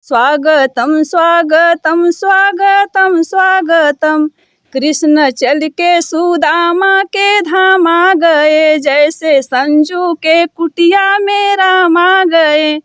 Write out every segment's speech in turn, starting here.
स्वागतम स्वागतम स्वागतम स्वागतम, कृष्ण चल के सुदामा के धाम आ गए, जैसे संजू के कुटिया में राम आ गए।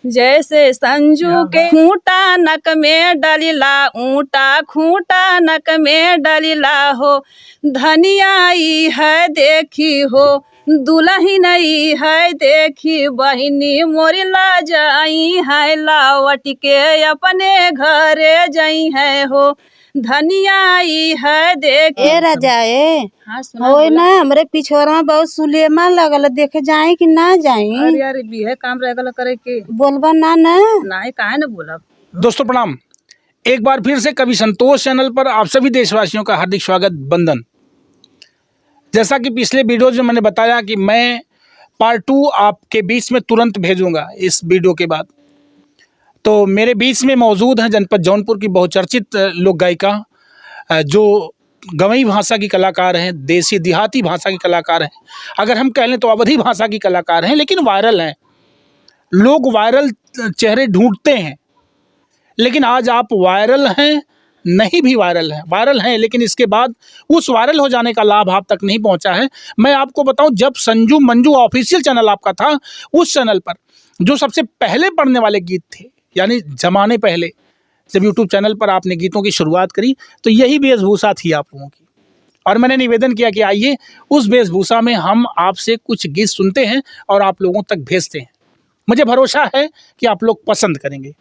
जैसे संजू के खूंटा नक में डलिला, ऊंटा खूंटा नक में डलिला हो। धनिया आई है देखी हो, दुल्हन आई है देखी, बहिनी मोरी ला जाई है, लावट के अपने घरे जाई है हो। धनिया आई है देख ए राजा ए हाँ सुना होय ना, हमरे पिछोरा में बहुत सुलेमा लगल, देखे जाए कि ना जाए? अरे यार बिहे काम रहगल करे के बोलबा ना ना नहीं काहे न बोलब। दोस्तों प्रणाम, एक बार फिर से कवि संतोष चैनल पर आप सभी देशवासियों का हार्दिक स्वागत, वंदन। जैसा कि पिछले वीडियोज में मैंने बताया कि मैं पार्ट 2 आपके बीच में तुरंत भेजूंगा इस वीडियो के बाद। तो मेरे बीच में मौजूद हैं जनपद जौनपुर की बहुचर्चित लोक गायिका, जो गवई भाषा की कलाकार हैं, देसी देहाती भाषा की कलाकार हैं, अगर हम कह लें तो अवधी भाषा की कलाकार हैं, लेकिन वायरल हैं। लोग वायरल चेहरे ढूंढते हैं, लेकिन आज आप वायरल हैं, नहीं भी वायरल हैं, लेकिन इसके बाद उस वायरल हो जाने का लाभ आप तक नहीं पहुंचा है। मैं आपको बताऊं, जब संजू मंजू ऑफिशियल चैनल आपका था, उस चैनल पर जो सबसे पहले पढ़ने वाले गीत थे, यानी जमाने पहले जब यूट्यूब चैनल पर आपने गीतों की शुरुआत करी, तो यही वेशभूषा थी आप लोगों की। और मैंने निवेदन किया कि आइए उस वेशभूषा में हम आपसे कुछ गीत सुनते हैं और आप लोगों तक भेजते हैं। मुझे भरोसा है कि आप लोग पसंद करेंगे।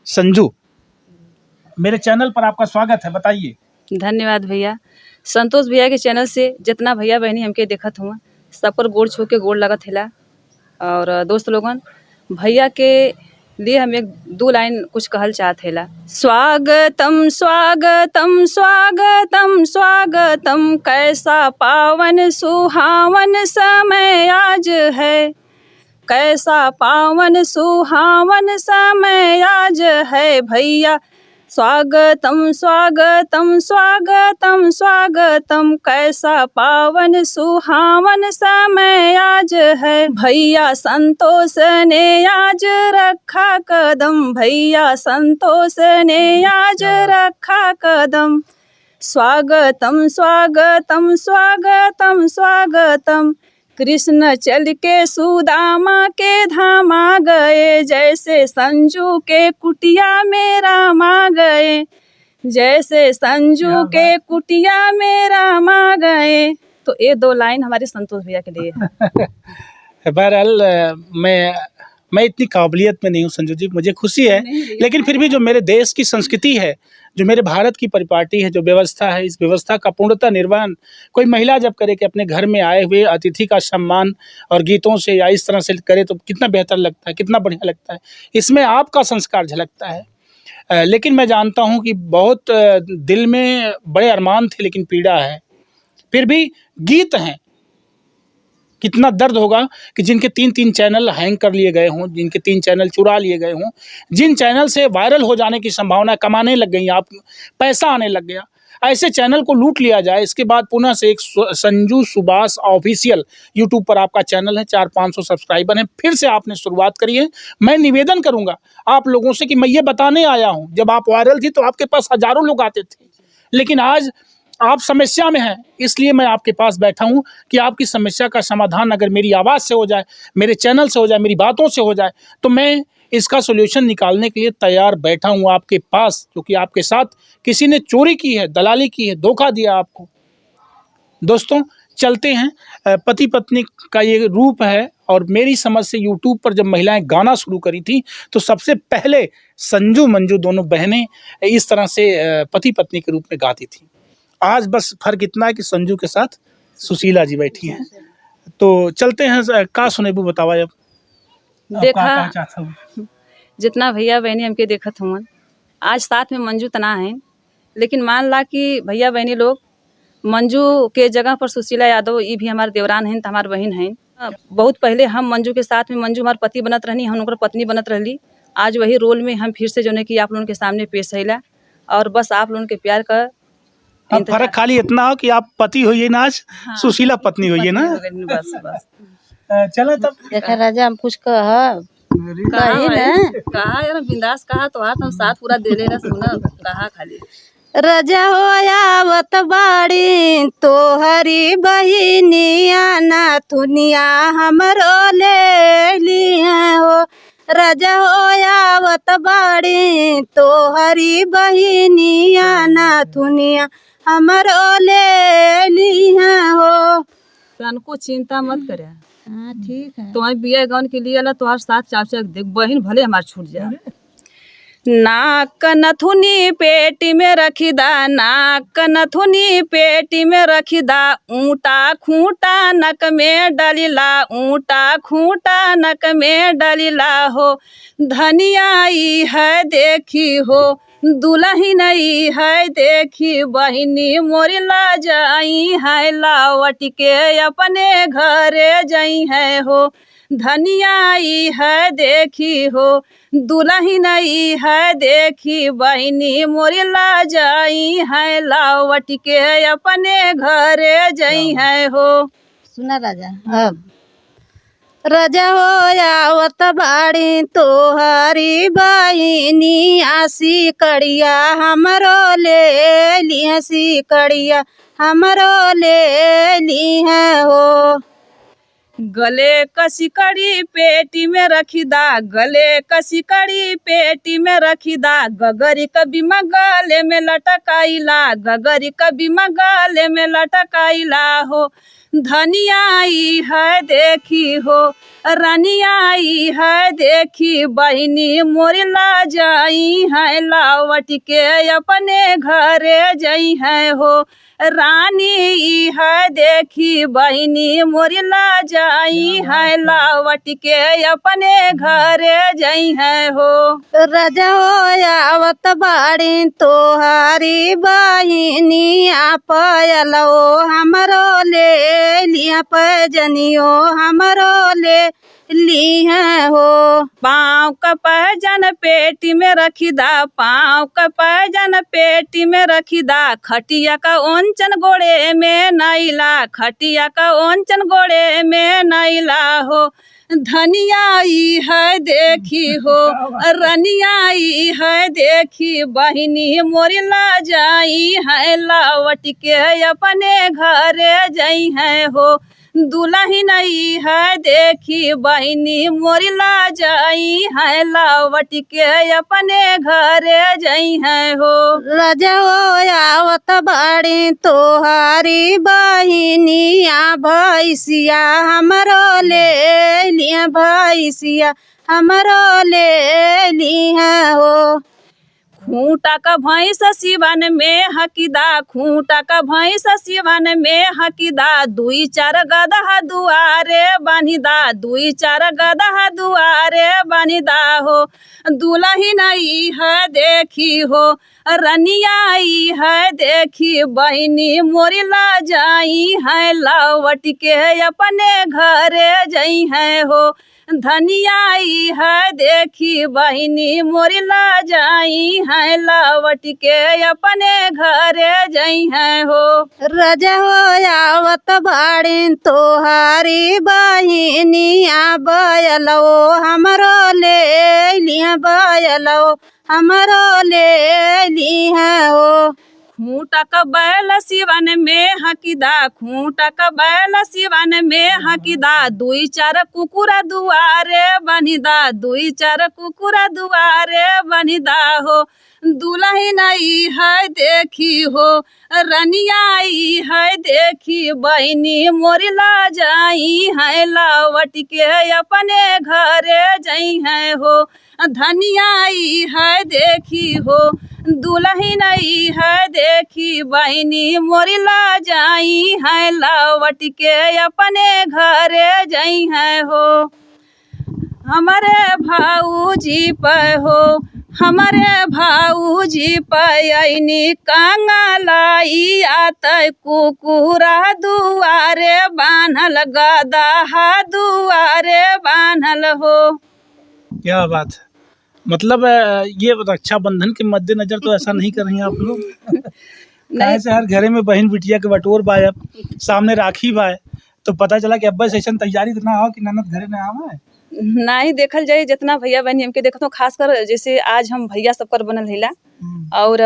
संजू, मेरे चैनल पर आपका स्वागत है, बताइए। धन्यवाद भैया। संतोष भैया के चैनल से जितना भैया बहनी हमके देखत हुआ, सब पर गोड़ छू के गोड़ लगत हिला। और दोस्त लोगन, भैया के लिए हम एक दो लाइन कुछ कहल चाहत हेला। स्वागतम स्वागतम स्वागतम स्वागतम, कैसा पावन सुहावन समय आज है, कैसा पावन सुहावन समय आज है भैया। स्वागतम स्वागतम स्वागतम स्वागतम, कैसा पावन सुहावन समय आज है भैया। संतोष ने आज रखा कदम, भैया संतोष ने आज रखा कदम। स्वागतम स्वागतम स्वागतम स्वागतम, कृष्ण चल के सुदामा के धाम आ गए, जैसे संजू के कुटिया में राम आ गए। जैसे संजू के कुटिया में राम आ गए। तो ये दो लाइन हमारे संतोष भैया के लिए है। बहरहाल मैं इतनी काबिलियत में नहीं हूँ संजू जी, मुझे खुशी है, लेकिन फिर भी जो मेरे देश की संस्कृति है, जो मेरे भारत की परिपाटी है, जो व्यवस्था है, इस व्यवस्था का पूर्णतः निर्वहन कोई महिला जब करे कि अपने घर में आए हुए अतिथि का सम्मान और गीतों से या इस तरह से करे, तो कितना बेहतर लगता है, कितना बढ़िया लगता है। इसमें आपका संस्कार झलकता है। लेकिन मैं जानता हूँ कि बहुत दिल में बड़े अरमान थे, लेकिन पीड़ा है। फिर भी गीत हैं, कितना दर्द होगा कि जिनके 3 चैनल हैंग कर लिए गए हों, जिनके 3 चैनल चुरा लिए गए हों, जिन चैनल से वायरल हो जाने की संभावना कमाने लग गई, आप पैसा आने लग गया, ऐसे चैनल को लूट लिया जाए। इसके बाद पुनः से एक संजू सुभाष ऑफिशियल यूट्यूब पर आपका चैनल है, 400-500 सब्सक्राइबर हैं, फिर से आपने शुरुआत करी है। मैं निवेदन करूँगा आप लोगों से कि मैं ये बताने आया हूँ, जब आप वायरल थी तो आपके पास हज़ारों लोग आते थे, लेकिन आज आप समस्या में हैं, इसलिए मैं आपके पास बैठा हूं कि आपकी समस्या का समाधान अगर मेरी आवाज़ से हो जाए, मेरे चैनल से हो जाए, मेरी बातों से हो जाए, तो मैं इसका सॉल्यूशन निकालने के लिए तैयार बैठा हूं आपके पास। क्योंकि आपके साथ किसी ने चोरी की है, दलाली की है, धोखा दिया आपको। दोस्तों चलते हैं, पति पत्नी का ये रूप है। और मेरी समझ से यूट्यूब पर जब महिलाएं गाना शुरू करी थी, तो सबसे पहले संजू मंजू दोनों बहनें इस तरह से पति पत्नी के रूप में गाती थी। आज बस फर्क इतना है कि संजू के साथ सुशीला जी बैठी हैं। तो चलते हैं, का सुनेबू बतावा। अब देखा जितना भैया बहनी हमके देखत हुआ, आज साथ में मंजू तना है, लेकिन मान ला कि भैया बहनी लोग मंजू के जगह पर सुशीला यादव, ये भी हमारे देवरान हैं, हमारे बहन हैं। बहुत पहले हम मंजू के साथ में, मंजू हमारे पति बनत रहनी, हम उनकर पत्नी बनत रहली। आज वही रोल में हम फिर से जो है कि आप लोगों के सामने पेश हैला, और बस आप लोगों के प्यार का अब फर्क खाली इतना हो कि आप पति होइए ना, आज हाँ, सुशीला पत्नी होइए ना। बस बस। चलो तब देखा राजा, हम कुछ कह कही ना कहा यार बिंदास कहा तो हाथ हम साथ पूरा दे लेना सुना कहा खाली रजा हो आवत बाड़ी तो हरी बहिनिया ना तुनिया हमरो ले लिया हो रजा हो आवत बाड़ी तो हरी बहिनिया ना तुनिया हमरो ले लिया हो। तनको चिंता मत करे हाँ ठीक है। तुम्हारे बिया गौन के लिए अला तुम्हारे साथ चाचा देख बहन भले हमार छूट जाए नाक नथुनी पेटी में रखी दा नाक नथुनी पेटी में रखी दा ऊँटा खूंटा नक में डलीला ऊँटा खूंटा नक में डलीला हो धनिया आई है देखी हो दुल्ही नहीं है देखी बहिनी मोरी ला जाई है लावट के अपने घरे जाई है हो धनिया आई है देखी हो दुल्ही नहीं है देखी बहिनी मोरी ला जाई है लावट के अपने घरे जाई है हो। सुना राजा अब रजा हो आवत बाड़ी तो हरी बहिनी आसी कड़िया हमरो ले लिया सी कड़िया हमरो ले ली है हो गले कसी कड़ी पेटी में रखी दा गले कसी कड़ी पेटी में रखी दा गगरी कभी गले में लटकाइला गगरी कभी गले में लटकाइला हो धनिया आई है देखी हो रानिया आई है देखी बहिनी मोरी ला जाई है लावट के अपने घरे जाई है हो रानी है देखी बहिनी मोरी ला जाई है लावट के अपने घरे जाई है हो रजा हो आवत बाड़ी तो हरी बहिनी आपलो हमरो ले लिया पैजनियो हमरो ले ली है हो पाँव का पैजन पेटी में रखी दा पाँव का पैजन पेटी में रखी दा खटिया का ओंचन गोड़े में नैला खटिया का ओंचन गोड़े में नैला हो धनिया आई है देखी हो रनिया आई है देखी बहिनी मोरी ला जाई है लावट के अपने घरे जाई है हो दुल्ही नहीं है देखी बहिनी मोरी ला जाई है लावट के अपने घरे जाई है हो रजा हो आवत बाड़ी तो हरी बहिनी भैसिया हमरो ले लिया भैसिया हमरो ले ली है हो खूंटा का भैंस सिवन में हकीदा खूंटा का भैंस सिवन में हकीदा दुई चार गदहा दुआरे बनिदा दुई चार गदहा दुआरे बनिदा हो दुल्ही नहीं है देखी हो रनिया आई है देखी बहिनी मोरी ला जाई है लावट के अपने घरे जाई है हो धनिया आई है देखी बहिनी मोरी ला जाई है लावट के अपने घरे जाई है हो रजा हो आवत बाड़ी तो हरी बहिनी बयलो हमरो ले लिया बयलो हमरो ले ली है हो खूंटा का बैल सिवन में हकीदा खूंटा का बैल सिवन में हकीदा दुई चार कुकुरा दुआरे बनिदा दुई चार कुकुरा दुआरे बनिदा हो दुल्ही नहीं है देखी हो रनिया आई है देखी बहिनी मोरी ला जाई है लावट के अपने घरे जाई है हो धनिया आई है देखी हो दुल्ही नहीं है देखी बहिनी मोरी ला जाई है लावट के अपने घरे जाई है हो हमारे भाऊजी पे हो हमारे भाऊजी पैनी कंगलाई आत कुकुरा दुआरे बान्हल गदहा दुआरे बान्हल हो। क्या बात है, मतलब ये रक्षाबंधन के मद्देनजर तो ऐसा नहीं कर रही हैं आप लोग। नहीं से हर घरे में बहन बिटिया के बटोर बाय, अब सामने राखी बाय, तो पता चला कि अब्बा से ऐसा तैयारी तो ना हो कि ननद घरे ना आवे। नहीं देखल जाए जितना भैया बहनी हमके देखत हो, खासकर जैसे आज हम भैया सबकर बनल हिला और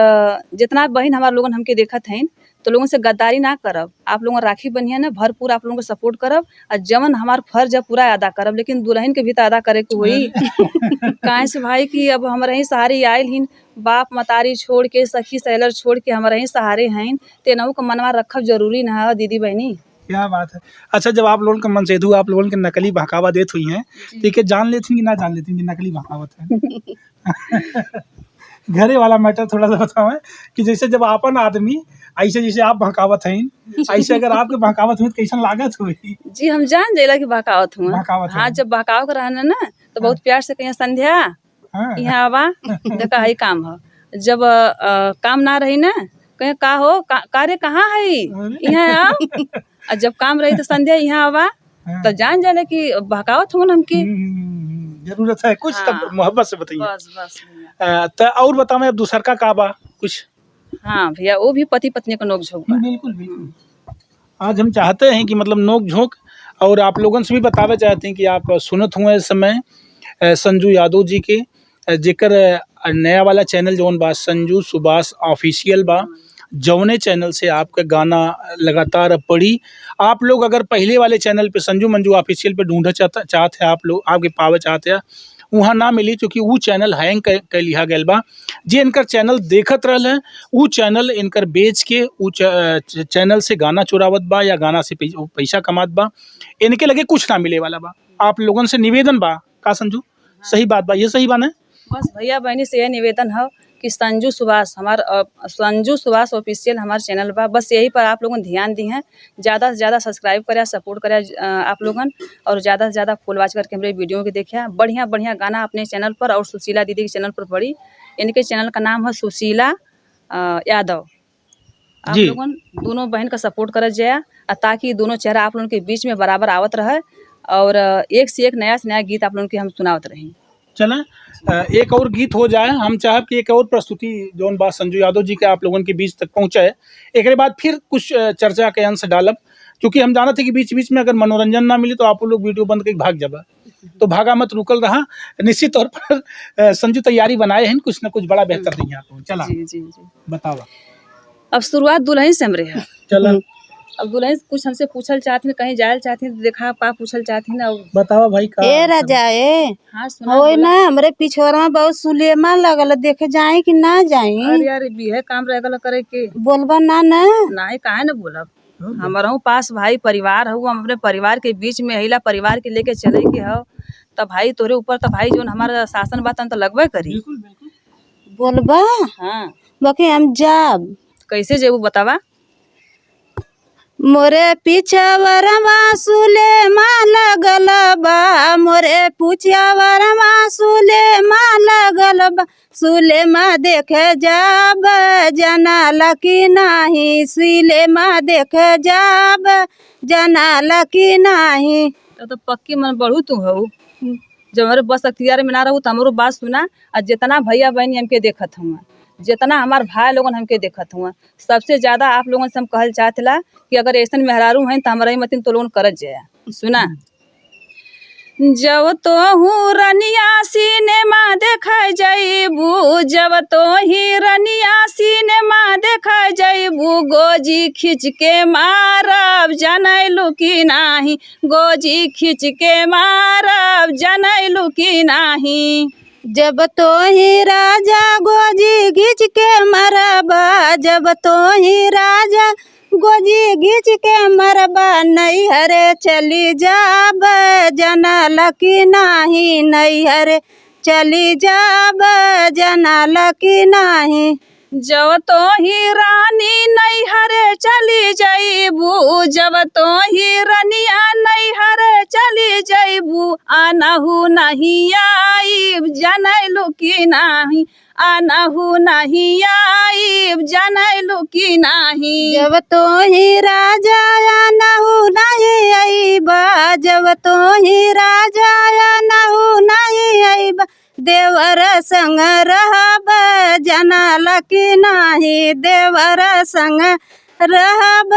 जितना बहन हमार लोगन हमके देखत हैं तो लोगों से गद्दारी ना करब, आप लोगन राखी बनिया ना भरपूर आप लोगों को सपोर्ट करब और जवन हमार फर्ज है पूरा अदा करब, लेकिन दुल्हन के भी तो अदा करे के हुई काहे से भाई कि अब हमारे ही सहारे आयल हिन, बाप मतारी छोड़ के सखी सहेलर छोड़ के हमारे ही सहारे हैं, तेनहू को मनवा रखब जरूरी ना है दीदी बहनी। क्या बात है। अच्छा, जब आप लोगों का मनसेधु आप लोगों के नकली बहकावा देत हुई हैं, ठीक है, जान लेती कि ना जान लेती कि नकली बहकावत है? घरे वाला मैटर थोड़ा सा बताओ है कि जैसे जब आपन आदमी ऐसे जैसे आप बहकावत हैं, ऐसे अगर आपके बहकावत हुई तो कैसन लागत हुई? जी हम जान जाइला कि बहकावत हुआ। बहकावत हाँ, है। जब बहकाव कर रहना ना तो बहुत प्यार से कहिए संध्या हाँ। यहाँ आवा, देखा है काम है। जब काम ना रही ना कहे का हो कार्य कहाँ है यहाँ आओ, और जब काम रही तो संध्या यहाँ आवा, तो जान जाने कि बहकावत हुआ हमके। जरूरत है कुछ हाँ। तब मोहब्बत से बताइए। बस बस भैया। तो और बताओ मैं अब दूसर का बा कुछ? हाँ भैया, वो भी पति पत्नी का नोक झोंक बा। बिल्कुल बिल्कुल। आज हम चाहते हैं कि मतलब नोक झोंक और आप लोगों से भी बतावे चाहते हैं कि आप सुनत हुए इस समय संजू यादव जी के जेकर नया वाला चैनल जौन बा संजू सुभाष ऑफिशियल बा, जौने चैनल से आपका गाना लगातार पड़ी। आप लोग अगर पहले वाले चैनल पे संजू मंजू ऑफिशियल पे ढूंढे चाहते हैं, आप लोग आपके पावे चाहते हैं, वहाँ ना मिली क्योंकि वो चैनल हैंग कर लिया गया बा। जे इनकर चैनल देखत रहल है वो चैनल इनकर बेच के वो चैनल से गाना चुरावत बा या गाना से पैसा कमात बा, इनके लगे कुछ ना मिले वाला बा। आप लोगन से निवेदन बा का संजू, सही बात बा, ये सही बा ना? बस भैया बहनी से यह निवेदन है कि संजू सुभाष ऑफिशियल हमारा चैनल बा, बस यही पर आप लोगन ध्यान दी हैं, ज़्यादा से ज़्यादा सब्सक्राइब करें, सपोर्ट करें आप लोगन, और ज़्यादा से ज़्यादा फुल वॉच करके हमारे वीडियो के देखिए। बढ़िया बढ़िया गाना अपने चैनल पर और सुशीला दीदी के चैनल पर पड़ी। इनके चैनल का नाम है सुशीला यादव। आप लोगन दोनों बहन का सपोर्ट कर जाए ताकि दोनों चेहरा आप लोगों के बीच में बराबर आवत रहे और एक से एक नया से नया गीत आप लोगों के हम सुनावत रहें। चलें एक और गीत हो जाए, हम चाहब कि एक और प्रस्तुति जौन बात संजू यादव जी के आप लोगों के बीच तक पहुँचे, एक बाद फिर कुछ चर्चा के अंश डालब, क्योंकि हम जाना थे कि बीच बीच में अगर मनोरंजन ना मिले तो आप लोग वीडियो बंद करके भाग जाबा, तो भागा मत, रुकल रहा। निश्चित तौर पर संजू तैयारी बनाए हैं कुछ ना कुछ बड़ा बेहतर नहीं आप। चला जी जी जी बताओ। अब शुरुआत दुल्हन से हमरे है। चलो अब दुल्हन कुछ हमसे पूछल चाहती, कहीं जायल चाहती तो देखा पा पूछल चाहती ना। बताओ भाई का। ए राजा ए हाँ सुना होय ना, हमरे पिछोरा में बहुत सुलेमा लगल, देखे जाए कि ना जाई? अरे यार बिहे काम रहेगा करे के बोलबा ना ना नहीं, काहे ना बोलब। हमारा पास भाई परिवार हो, हम अपने परिवार के बीच में हिला परिवार के लेके चले के हो, तब भाई तोरे ऊपर तो भाई जो हमारा शासन बातन तो लगबे करी। बिल्कुल बिल्कुल। बोलबा हाँ बाकी हम जाब। कैसे जेबू बतावा? मोरे पिछवरमा सुलेमा लगल बा, मोरे पुछवरमा सुलेमा लगल बा, सुलेमा देखे जाब जनाला की नाही, सुलेमा देखे जाब जनाला की नाही। तो पक्की मन बढ़ू तू हो, जब हमारे बस अख्तियार में ना रहू तो हमारो बात सुना। और जितना भैया बहनी हमके देखत हुआ, जितना हमार भाई लोगन हमके देखत हुआ, सबसे ज्यादा आप लोगन से हम कहल चाहतला कि अगर ऐसा मेहरारू हैं तो हमारा ही मतीन तो लोगन करत जाए। सुना, जब तो हूँ रनिया सिनेमा देखा जाइबू, जब तो ही रनिया सिनेमा देखा जाइबू, गोजी खींच के मारब जनैलू की नाही, गोजी खींच के मारब जनैलू की नाही। जब तो ही राजा गोजी घींच के मरबा, जब तो ही राजा गोजी घींच के मरबा, नैहरे चली जाब जनाला की नाही, नैहरे चली जाब जनाला की नाही। जब तो ही रानी नैहरे चली जाइबू, जब तो ही रनिया नैहरे चली जाइबू, आनहु नहीं आइब जनैलू की नाही, आनहु नहीं आइब जनैलू की नाही। जब तो ही राजा आनहु नहीं आइबा, जब तो ही राजा आनहु नहीं आइबा, देवर संग रहब जनाला की नाही, देवर संग रहब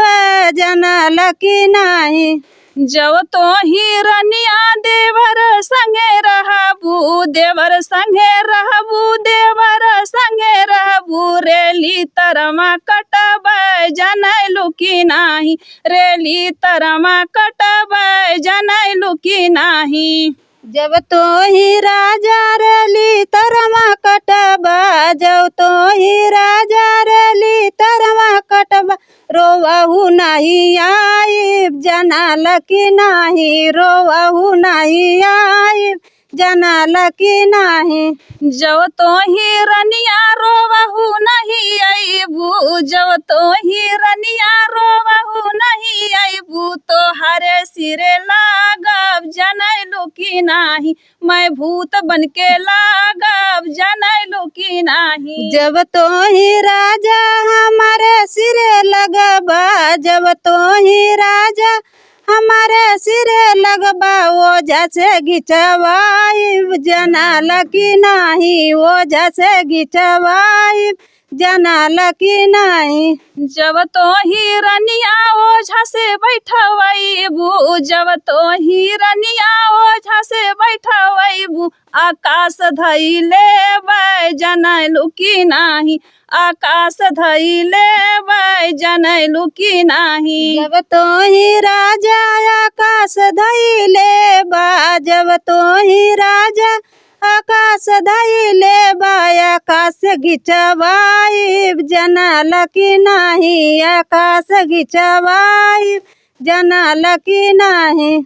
जनाला की नाही। जब तो हिरनिया देवर संगे रहबू, देवर संगे रहबू, देवर संगे रहबू, रेली तरमा कटबै जनैलू की नाही, रेली तरमा कटबै जनैलू की नाही। जब तो ही राजा रेली तरमा कटबा, जब तो ही राजा रेली तरमा कटबा, रोवहु नहीं आइब जनाल की नाही, रोवहु नहीं आइब जनाल की नाही। जब तो हिरनिया रोवहु नहीं अइबू, जब तो हिरनिया रोवहु नहीं अइबू, तो हरे सिरे लागब जनैलू की नाही, मैं भूत बनके लागब जनैलू की नाही। जब तो ही राजा हमारे सिरे लगबा, जब तो ही राजा हमारे सिरे लगबा, ओझा से घिचवाइब जनाल की नाही, ओझा से घिचवाइब जनाल की नाही। जब तो हिरनिया ओझा से बैठवैबू, जब तो हिरनिया ओझा से बैठवैबू, आकाश धइले बै जनैलू की नाही, आकाश धइले बै जनैलू की नाही। जब तो ही राजा आकाश धइले बा, जब तो ही राजा आकाश धइले बा, आकाश घिचवाइब जनाल की नाही, आकाश घिचवाइब जनाल की नाही।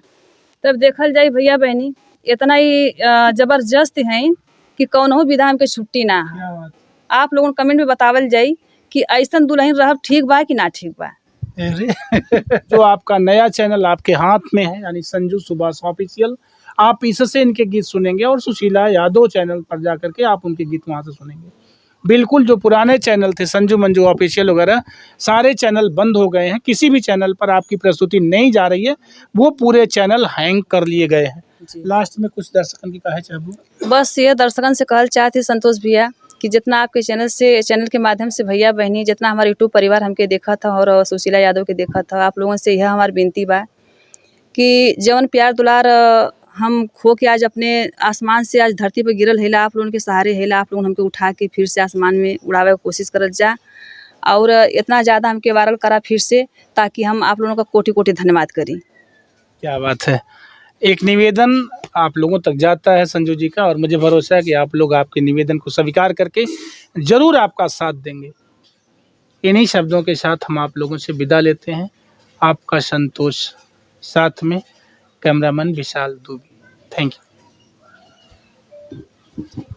तब देखल जाई भैया बहनी, इतना ही जबरदस्त हैं कि कौनहू विधा हमके छुट्टी ना है। आप लोगों कमेंट में बतावल जाई कि ऐसन दुल्हन रहब ठीक बा कि ना ठीक बा। जो आपका नया चैनल आपके हाथ में है, यानी संजू सुभाष ऑफिशियल, आप इससे इनके गीत सुनेंगे और सुशीला यादव चैनल पर जाकर के आप उनके गीत वहाँ से सुनेंगे। बिल्कुल जो पुराने चैनल थे संजू मंजू ऑफिशियल वगैरह, सारे चैनल बंद हो गए हैं। किसी भी चैनल पर आपकी प्रस्तुति नहीं जा रही है, वो पूरे चैनल हैंग कर लिए गए हैं। लास्ट में कुछ दर्शकों की कहे चाहूँ? बस ये दर्शकन से कहल चाहती संतोष भैया कि जितना आपके चैनल के माध्यम से भैया बहनी, जितना हमारा यूट्यूब परिवार हमके देखा था और सुशीला यादव के देखा था, आप लोगों से यह हमारी विनती बा कि जवन प्यार दुलार हम खो के आज अपने आसमान से आज धरती पर गिरल हैला, आप लोगों के सहारे हैला, आप लोगों हमके उठा के फिर से आसमान में उड़ावे की कोशिश करल जा और इतना ज़्यादा हमके वायरल करा फिर से, ताकि हम आप लोगों का कोटि कोटि धन्यवाद करें। क्या बात है। एक निवेदन आप लोगों तक जाता है संजू जी का, और मुझे भरोसा है कि आप लोग आपके निवेदन को स्वीकार करके ज़रूर आपका साथ देंगे। इन्हीं शब्दों के साथ हम आप लोगों से विदा लेते हैं। आपका संतोष, साथ में cameraman Vishal Dubey. Thank you.